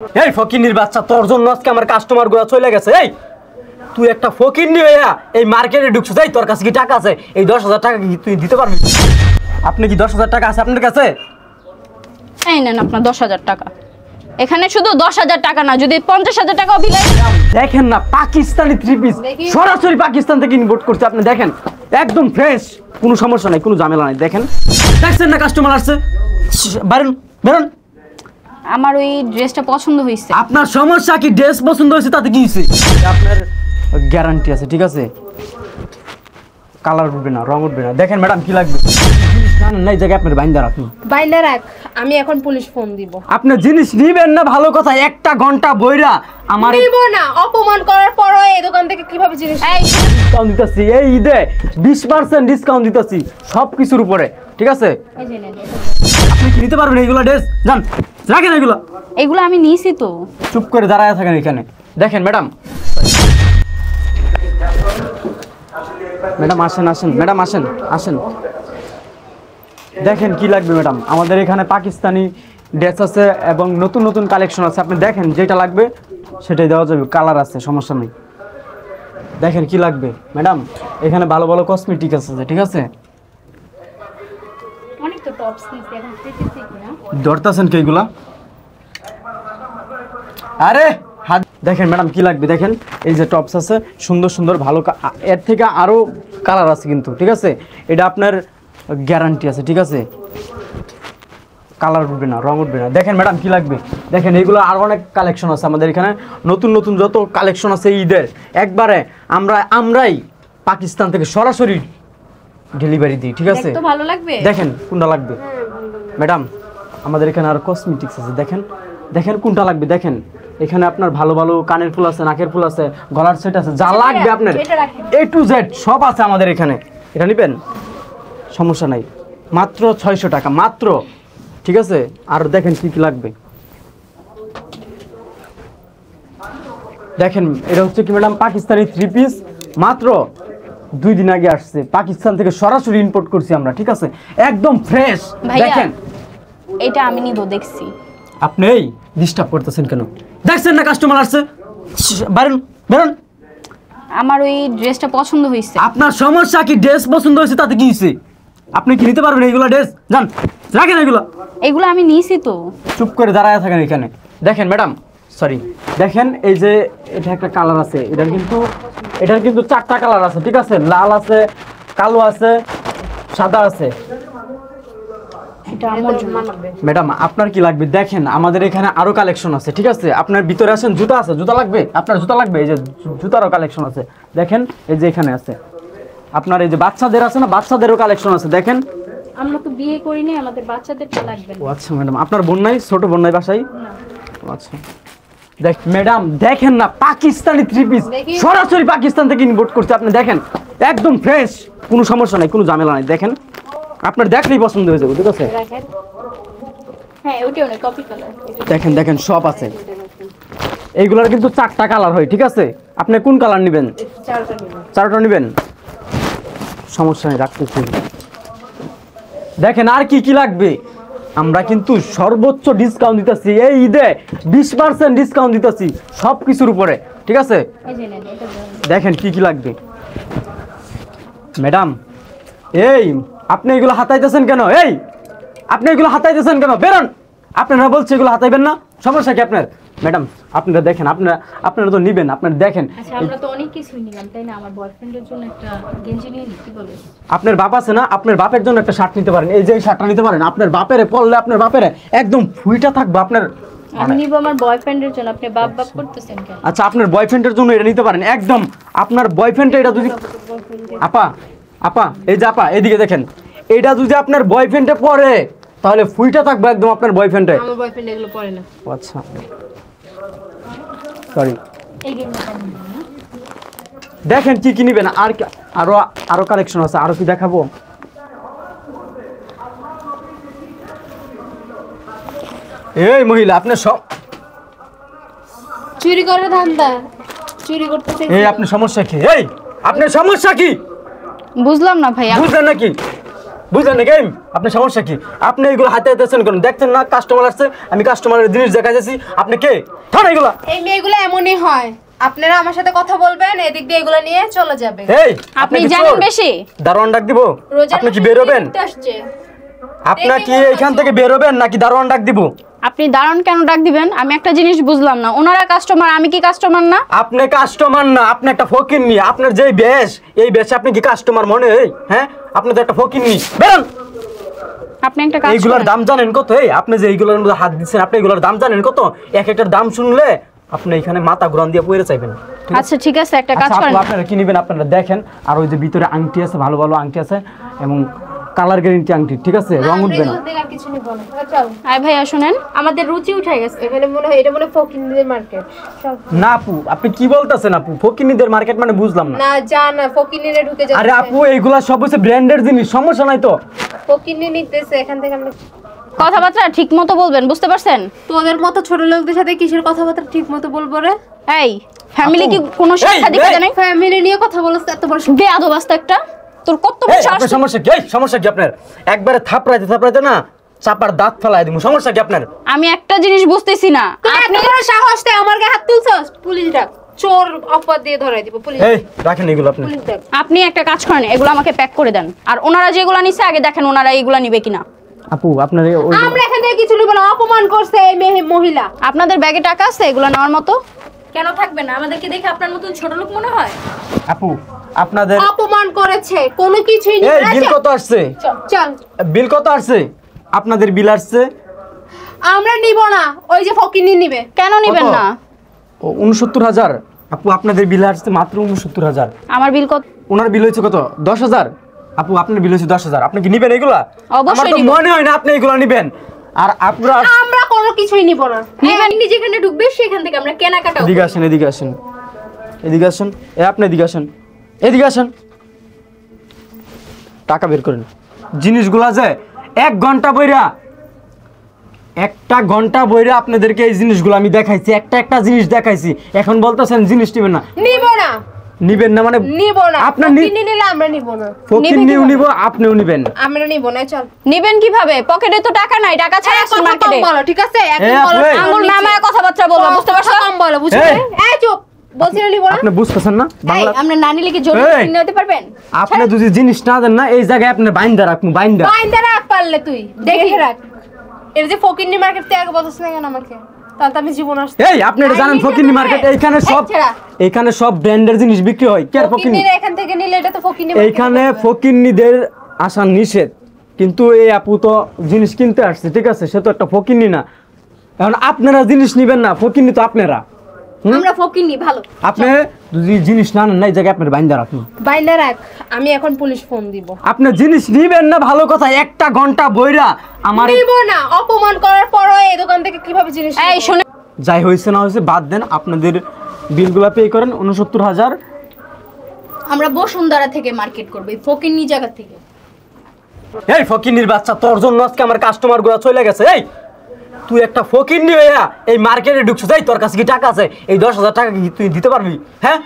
এই ফকিন্নির বাচ্চা, তোর জন্য আজকে আমার কাস্টমার গুলো চলে গেছে। এই তুই একটা ফকিন্নি হইয়া এই মার্কেটে ঢুকছিস, এই তোর কাছে কি টাকা আছে? এই 10,000 টাকা কি তুই দিতে পারবি? আপনি কি 10,000 টাকা আছে আপনার কাছে? এই নেন আপনার 10,000 টাকা। এখানে শুধু 10,000 টাকা না, যদি 50,000 টাকাও বিলাই। দেখেন না, পাকিস্তানি থ্রি পিস সরাসরি পাকিস্তান থেকে ইম্পোর্ট করছে। আপনি দেখেন একদম ফ্রেশ, কোনো সমস্যা নাই, কোনো ঝামেলা নাই। দেখেন দেখছেন না কাস্টমার আসছে, বেরোন বেরোন। আমার ওই ড্রেসটা পছন্দ হয়েছে। আপনার সমস্যা কি? ড্রেস পছন্দ হয়েছে তাতে কি হয়েছে? আপনার গ্যারান্টি আছে, ঠিক আছে, কালার উঠবে না, রং উঠবে না। দেখেন ম্যাডাম কি লাগবে না, এই জায়গায় আপনার বাইন্দা রাখুন। বাইন্দা রাখ, আমি এখন পুলিশ ফোন দিব। আপনি জিনিস নিবেন না, ভালো কথা। 1 ঘন্টা বইরা আমার নিব না, অপমান করার পরও এই দোকান থেকে কিভাবে জিনিস এই ডিসকাউন্ট দিতেছি, এই ঈদে 20% ডিসকাউন্ট দিতেছি সব কিছুর উপরে, ঠিক আছে? এই যে নেন। আপনি কি নিতে পারবেন এইগুলো ড্রেস? যান রাখেন এগুলো। এগুলো আমি নিয়েছি তো। চুপ করে দাঁড়ায় থাকেন এখানে। দেখেন ম্যাডাম, ম্যাডাম আসেন আসেন, ম্যাডাম আসেন আসেন। দেখেন কি লাগবে ম্যাডাম, আমাদের এখানে পাকিস্তানি ড্রেস আছে এবং নতুন নতুন কালেকশন আছে। আপনি দেখেন যেটা লাগবে সেটাই দেওয়া যাবে, কালার আছে, সমস্যা নেই। দেখেন কি লাগবে ম্যাডাম, এখানে ভালো ভালো কসমেটিক আছে, ঠিক আছে? অনেক তো টপস নিয়েছি, এখন ফ্রিতে কিনা ধরতেছেন কি এগুলা? আরে হাত দেখেন ম্যাডাম কি লাগবে। দেখেন এই যে টপস আছে সুন্দর সুন্দর, ভালো, এর থেকে আরো কালার আছে কিন্তু, ঠিক আছে? এটা আপনার গ্যারান্টি আছে, ঠিক আছে, কালার উঠবে না, রং উঠবে না। দেখেন ম্যাডাম কি লাগবে। দেখেন এইগুলো আরো অনেক কালেকশন আছে আমাদের এখানে, নতুন নতুন যত কালেকশন আছে ঈদের একবারে আমরাই পাকিস্তান থেকে সরাসরি ডেলিভারি দিই, ঠিক আছে? তো ভালো লাগবে। দেখেন কোনটা লাগবে ম্যাডাম, আমাদের এখানে আরো কসমেটিক্স আছে। দেখেন দেখেন কোনটা লাগবে। দেখেন এখানে আপনার ভালো ভালো কানের ফুল আছে, নাকের ফুল আছে, গলার সেট আছে, যা লাগবে আপনার A to Z সব আছে আমাদের এখানে। এটা নেবেন, সমস্যা নাই, মাত্র 600 টাকা মাত্র, ঠিক আছে? আর দেখেন কি কি লাগবে। দেখেন এটা হচ্ছে কি ম্যাডাম, পাকিস্তানি থ্রি পিস, মাত্র 2 দিন আগে আসছে, পাকিস্তান থেকে সরাসরি ইম্পোর্ট করছি আমরা, ঠিক আছে, একদম ফ্রেশ। দেখেন এটা আমি নিব, দেখছি। আপনি এই ডিস্টার্ব করতেছেন কেন? দেখছেন না কাস্টমার আসছে, বেরোন বেরোন। আমার ওই ড্রেসটা পছন্দ হয়েছে। আপনার সমস্যা কি? ড্রেস পছন্দ হয়েছে তাতে কি হয়েছে? আপনি কি নিতে পারবেন এইগুলো ড্রেস? যান রাখেন এগুলো। এগুলো আমি নিয়েছি তো। চুপ করে দাঁড়ায় থাকেন এখানে। দেখেন ম্যাডাম, সরি, দেখেন এই যে এটা একটা কালার আছে, এটার কিন্তু 4টা কালার আছে, ঠিক আছে? লাল আছে, কালো আছে, সাদা আছে। এটা আমার জন্য। ম্যাডাম আপনার কি লাগবে? দেখেন আমাদের এখানে আরো কালেকশন আছে, ঠিক আছে? আপনার ভিতরে আসেন, জুতা আছে, জুতা লাগবে আপনার? জুতা লাগবে, এই যে জুতারও কালেকশন আছে। দেখেন এই যে এখানে আছে আপনার, এই যে বাচ্চাদের আছে না, বাচ্চাদেরও কালেকশন আছে। দেখেন আমরা তো বিয়ে করিনি, আমাদের বাচ্চাদের তো লাগবে না। ও আচ্ছা ম্যাডাম, আপনার বোন নাই, ছোট বোন নাই বাসায়? আচ্ছা দেখ ম্যাডাম, দেখেন না, পাকিস্তানি থ্রি পিস সরাসরি পাকিস্তান থেকে ইম্পোর্ট করছে। আপনি দেখেন একদম ফ্রেশ, কোনো সমস্যা নাই, কোনো ঝামেলা নাই। দেখেন আপনার দেখলেই পছন্দ হয়ে যাবে, ঠিক আছে? হ্যাঁ ওইটাও না, কপি কালার। দেখেন দেখেন সব আছে। এইগুলার কিন্তু 4টা কালার হয়, ঠিক আছে? আপনি কোন কালার নেবেন? 4টা নেবেন, সমস্যা নেই, রাখতেছি। দেখেন আর কি কি লাগবে, আমরা কিন্তু সর্বোচ্চ ডিসকাউন্ট দিতেছি এই ঈদে, 20% ডিসকাউন্ট দিতেছি সব কিছুর উপরে, ঠিক আছে? দেখেন কি কি লাগবে ম্যাডাম। এই আপনি এগুলো হাতাইতেছেন কেন? এই আপনি এগুলো হাতাইতেছেন কেন? বেরোন। আপনারা বলছে এগুলো হাতাইবেন না, সমস্যা কি আপনার? ম্যাডাম আপনারা দেখেন, আপনারা তো নিবেন, আপনারা দেখেন। আচ্ছা আমরা তো অনেক কিছুই নিলাম, তাই না? আমার বয়ফ্রেন্ডের জন্য একটা গেঞ্জি নিয়ে নিতে বলে। আপনার বাপ আছে না, আপনার বাপের জন্য একটা শার্ট নিতে পারেন, এই যে এই শার্টটা নিতে পারেন। আপনার বাপেরে পরলে আপনার বাপেরে একদম ফুইটা থাকবে আপনার। আমি নিব আমার বয়ফ্রেন্ডের জন্য। আপনি বাপ বাপ করতেছেন কেন? আচ্ছা আপনার বয়ফ্রেন্ডের জন্য এটা নিতে পারেন, একদম আপনার বয়ফ্রেন্ড এটা যদি আপা আপা এই যে আপা এদিকে দেখেন, এটা যদি আপনার বয়ফ্রেন্ডে পরে তাহলে ফুইটা থাকবে একদম আপনার বয়ফ্রেন্ডে। আমার বয়ফ্রেন্ড এগুলো পরে না। আচ্ছা সরি। এই গেঞ্জিটা নিব না। দেখেন কি কি নিবেন, আর আরো আরো কালেকশন আছে, আরো কি দেখাবো? এই মহিলা আপনি সব চুরি করে ধান্দা, চুরি করতেছে। এই আপনার সমস্যা কি? এই আপনার সমস্যা কি? বুঝলাম না ভাইয়া। বুঝলেন নাকি? বুঝলেন না গেম? আপনার সমস্যা কি? আপনি এগুলো হাতে হাতেছেন কেন? দেখছেন না কাস্টমার আসছে, আমি কাস্টমারের জিনিস দেখাইতেছি, আপনি কে? থাম এগুলা। এই মেয়েগুলো এমনই হয়, আপনারা আমার সাথে কথা বলবেন, এদিক দিয়ে এগুলো নিয়ে চলে যাবে। এই আপনি কি জানেন চোর? বেশি। দারোয়ান ডাক দিব? আপনি কি বের হবেন? আসছে আপনার কি এখান থেকে বের হবেন নাকি দারোয়ান ডাক দিব? আপনি দারুণ কেন ডাক দিবেন? আমি একটা জিনিস বুঝলাম না, ওনারা কাস্টমার, আমি কি কাস্টমার না? আপনি কাস্টমার না, আপনি একটা ফকিন্নি। আপনার যে বেশ, এই বেশে আপনি কি কাস্টমার মনে হয়? হ্যাঁ, আপনি তো একটা ফকিন্নি। বেরোন। আপনি একটা কাজ এইগুলোর করেন। দাম জানেন কত? এই আপনি যে এইগুলোর মধ্যে হাত দিচ্ছেন, আপনি এগুলোর দাম জানেন কত? এক একটার দাম শুনলে আপনি এখানে মাথা ঘুরান দিয়ে পড়ে চাইবেন। আচ্ছা ঠিক আছে, একটা কাজ আচ্ছা, করেন। আপনারা কি নেবেন আপনারা দেখেন। আর ওই যে ভিতরে আংটি আছে, ভালো ভালো আংটি আছে এবং কালার গ্যারেন্টি আংটি, ঠিক আছে? রং উঠবে না। আর কিছু নিব না। চল, আয় ভাইয়া শুনেন, আমাদের রুচি উঠে গেছে। এখানে মনে হয় এটা মনে হয় ফকিন্নিদের মার্কেট। চল না আপু, আপনি কি বলতেছেন আপু? ফকিন্নিদের মার্কেট মানে বুঝলাম না। না, যা না, ফকিন্নিরে ঢুকে যাচ্ছে। আরে আপু, এইগুলা সব হচ্ছে ব্র্যান্ডের জিনিস, সমস্যা নাই তো। ফকিন্নি নিতেছে এখান থেকে। আমরা কথাবার্তা ঠিক মতো বলবেন, বুঝতে পারছেন? তোদের মতো ছোট লোকদের সাথে কিসের কথাবার্তা ঠিক মতো বলবো রে? এই ফ্যামিলি কি আপু, কোনো শিক্ষা এই, দীক্ষা এই। জানে? ফ্যামিলি নিয়ে কথা বলছ এত বড় বেয়াদব আস্ত একটা, তোর কত এই, বড় সাহস! আপনার সমস্যা কি? এই সমস্যা কি আপনার? একবারে থাপড়াইতে না চাপার দাঁত ফেলাই দিব। সমস্যা কি আপনার? আমি একটা জিনিস বুঝতেছি না, তুই এত আপনি বড় সাহস তুই আমার গায়ে হাত তুলছস? পুলিশ ডাক, চোর অপবাদ দিয়ে ধরাই দিব। পুলিশ এই রাখেন এগুলো আপনি। পুলিশ ডাক। আপনি একটা কাজ করেন, এগুলো আমাকে প্যাক করে দেন। আর ওনারা যেগুলো নিছে আগে দেখেন ওনারা এইগুলো নিবে কিনা। আপু আপনার ওই আমরা এখান থেকে কিছু নিব না, অপমান করছে এই মহিলা। আপনাদের ব্যাগে টাকা আছে এগুলো নেওয়ার মতো? কেন থাকবে না? আমাদেরকে দেখে আপনার মতন ছোট লোক মনে হয়? আপু আপনাদের অপমান করেছে, কোনো কিছুই নিব এই না। বিল কত আসছে? চল, বিল কত আসছে? আপনাদের বিল আসছে আমরা নিব না, ওই যে ফকিন্নি নিবে। কেন নেবেন কত? না? ও ৬৯,০০০। আপু আপনাদের বিল আসছে মাত্র ৬৯,০০০। আমার বিল কত? ওনার বিল হয়েছে কত? ১০,০০০। আপু আপনার বিল হয়েছে 10,০০০। আপনি কি নিবেন এগুলা? অবশ্যই আমার তো নিবো। মনে হয় না আপনি এগুলা নিবেন। আর আপনারা আমরা কোনো কিছুই নিব না। আপনি যেখানে ঢুকবে সেখান থেকে আমরা কেনাকাটা এদিকে আসেন, এদিকে আসেন, এদিকে আসেন। আপনি এদিকে আসেন, এদিকে আসেন। টাকা বের করেন। জিনিসগুলা যে 1 ঘন্টা বইরা, একটা ঘন্টা বইরা আপনাদেরকে এই জিনিসগুলো আমি দেখাইছি, একটা জিনিস দেখাইছি। এখন বলতেছেন জিনিস নিবেন না। নিব না, নিবেন না মানে নিব না। আপনার ফকিন্নি নিলে আমরা নিব না। ফকিন্নিও নিব, আপনিও নিবেন। আমরা নিব না। চল, নেবেন কিভাবে? পকেটে তো টাকা নাই, টাকা ছাড়া আসুন কথা কম মার্কেটে। বলো, ঠিক আছে? একদম এই বলো, আপু, এই। আঙ্গুল নামায় কথাবার্তা বলবা, বুঝতে পারছো? কথা কম বলো, বুঝছো? এই। এই চুপ, বলছি না নিব না। আপনি বুঝতেছেন না এই, বাংলা? আমরা না নিলে কি জোর এই। কিনে হতে পারবেন? আপনি যদি জিনিস না দেন না, এই জায়গায় আপনি বাইন্দা রাখুন, বাইন্দা। বাইন্দা রাখ পারলে তুই, দেখে রাখ। এর যে ফকিন্নি মার্কেট থেকে আগে বলছিস না কেন আমাকে? তাহলে তো আমি জীবন আসছি। এই আপনি এটা জানেন ফকিন্নি মার্কেট? এইখানে সব, এইখানে সব ব্র্যান্ডের জিনিস বিক্রি হয়। কে আর ফকিন্নি? ফকিন্নিরা এখান থেকে নিলে এটা তো ফকিন্নি মার্কেট। এইখানে ফকিন্নিদের আসা নিষেধ, কিন্তু এই আপু তো জিনিস কিনতে আসছে, ঠিক আছে? সে তো একটা ফকিন্নি না। এখন আপনারা জিনিস নিবেন না, ফকিন্নি তো আপনারা। আমরা ফকিনি ভালো। আপনি যদি জিনিস না নেন না, এই জায়গায় আপনার বাইন্দা রাখুন। বাইন্দা রাখ, আমি এখন পুলিশ ফোন দিব। আপনি জিনিস নিবেন না, ভালো কথা। 1 ঘন্টা বইরা আমার নিব না, অপমান করার পরও এই দোকান থেকে কিভাবে জিনিস এই নিব? শুনে, যাই হয়েছে না হয়েছে বাদ দেন। আপনাদের বিলগুলা পে করেন ৬৯,০০০। আমরা বসুন্ধরা থেকে মার্কেট করব, এই ফকিনি জায়গা থেকে। এই ফকিন্নির বাচ্চা, তোর জন্য আজকে আমার কাস্টমার গুলা চলে গেছে। এই তুই একটা ফকিন্নি হইয়া এই মার্কেটে ঢুকছিস, এই তোর কাছে কি টাকা আছে? এই 10,০০০ টাকা কি তুই দিতে পারবি? হ্যাঁ,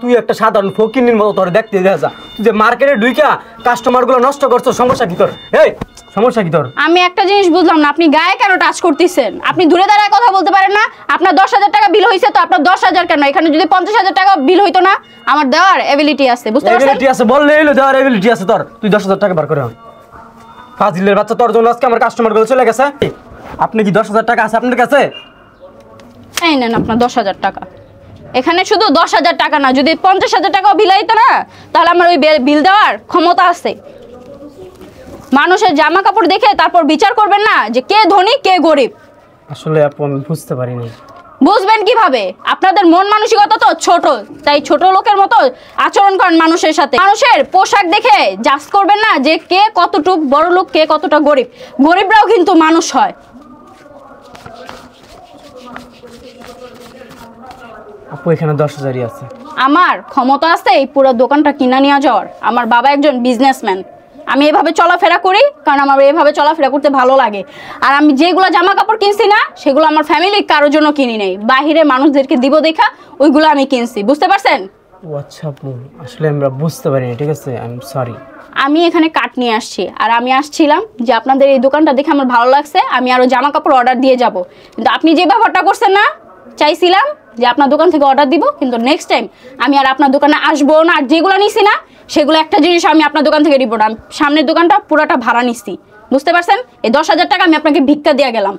তুই একটা সাধারণ ফকিন্নির মতো তোর দেখতে দেখা যা। তুই যে মার্কেটে ঢুইকা কাস্টমার গুলো নষ্ট করছো, সমস্যা কি তোর? এই সমস্যা কি তোর? আমি একটা জিনিস বুঝলাম না, আপনি গায়ে কেন টাচ করতেছেন? আপনি দূরে দাঁড়ায় কথা বলতে পারেন না? আপনার 10,000 টাকা বিল হয়েছে, তো আপনার 10,000 কেন? এখানে যদি 50,000 টাকা বিল হইতো না? আমার দেওয়ার এবিলিটি আছে, বুঝতে পারছেন? এবিলিটি আছে বললে এলো, দেওয়ার এবিলিটি আছে তোর। তুই 10,000 টাকা বার করে আন। ফাজিলের বাচ্চা, তোর জন্য আজকে আমার কাস্টমার গুলো চলে গেছে। আপনি কি 10,000 টাকা আছে আপনার কাছে? এই নেন আপনার 10,000 টাকা। এখানে শুধু 10,000 টাকা না, যদি 50,000 টাকাও বিল হইতো না, তাহলে আমার ওই বিল দেওয়ার ক্ষমতা আছে। মানুষের জামা কাপড় দেখে তারপর বিচার করবেন না যে কে ধনী কে গরিব। আসলে আপু আমি বুঝতে পারিনি। বুঝবেন কিভাবে? আপনাদের মন মানসিকতা তো ছোট, তাই ছোট লোকের মতো আচরণ করেন মানুষের সাথে। মানুষের পোশাক দেখে জাজ করবেন না যে কে কতটুক বড় লোক, কে কতটা গরিব। গরিবরাও কিন্তু মানুষ হয়। আপু এখানে 10,000ই আছে। আমার ক্ষমতা আছে এই পুরো দোকানটা কিনা নিয়ে যাওয়ার। আমার বাবা একজন বিজনেসম্যান। আমি এভাবে চলাফেরা করি কারণ আমার এভাবে চলাফেরা করতে ভালো লাগে। আর আমি যেগুলো জামা কাপড় কিনছি না, সেগুলো আমার ফ্যামিলির কারোর জন্য কিনি নাই, বাহিরে মানুষদেরকে দিব দেখা ওইগুলো আমি কিনছি, বুঝতে পারছেন? ও আচ্ছা আপু, আসলে আমরা বুঝতে পারিনি, ঠিক আছে, আই এম সরি। আমি এখানে কাট নিয়ে আসছি, আর আমি আসছিলাম যে আপনাদের এই দোকানটা দেখে আমার ভালো লাগছে, আমি আরো জামা কাপড় অর্ডার দিয়ে যাব। কিন্তু আপনি যে ব্যাপারটা করছেন না, চাইছিলাম যে আপনার দোকান থেকে অর্ডার দিব, কিন্তু নেক্সট টাইম আমি আর আপনার দোকানে আসবো না। আর যেগুলো নিছি না সেগুলো একটা জিনিস আমি আপনার দোকান থেকে নিব না। সামনের দোকানটা পুরোটা ভাড়া নিচ্ছি, বুঝতে পারছেন? এই 10,000 টাকা আমি আপনাকে ভিক্ষা দিয়ে গেলাম।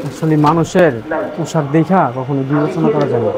আসলে মানুষের পোশাক দেখা কখনো বিবেচনা করা যায় না।